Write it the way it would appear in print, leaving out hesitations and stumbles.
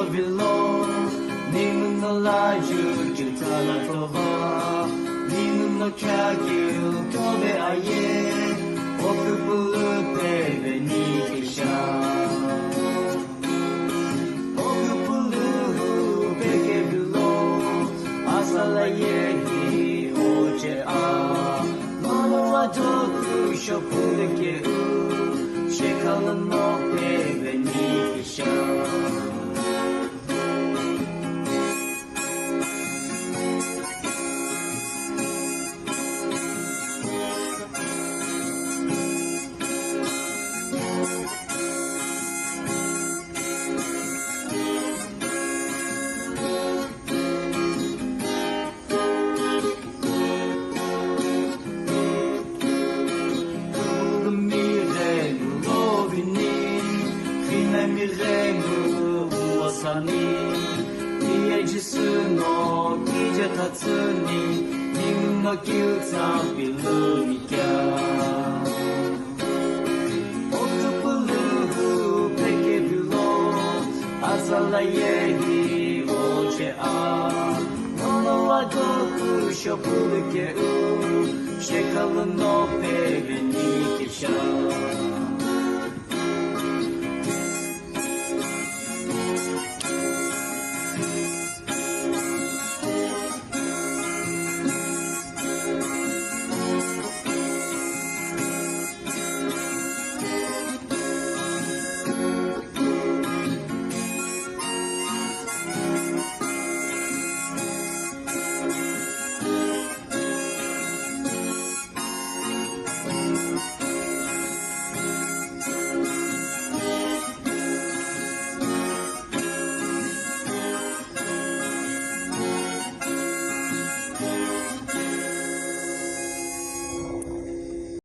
villo Nim no laju jutala toba Nim no kagyu tobe aye Okupulu pebe ni kisha Okupulu peke villo Asala yehi oche a Mano wa doku shopulike u Shekala no pebe ni kisha Miremu uosani Iejisu no kije tatsuni Nim no gyutsa bilu mikya Okupulu peke bilo Azala yehi oche a Nono wa doku shopulu ke u Shekalu no pebe ni kisha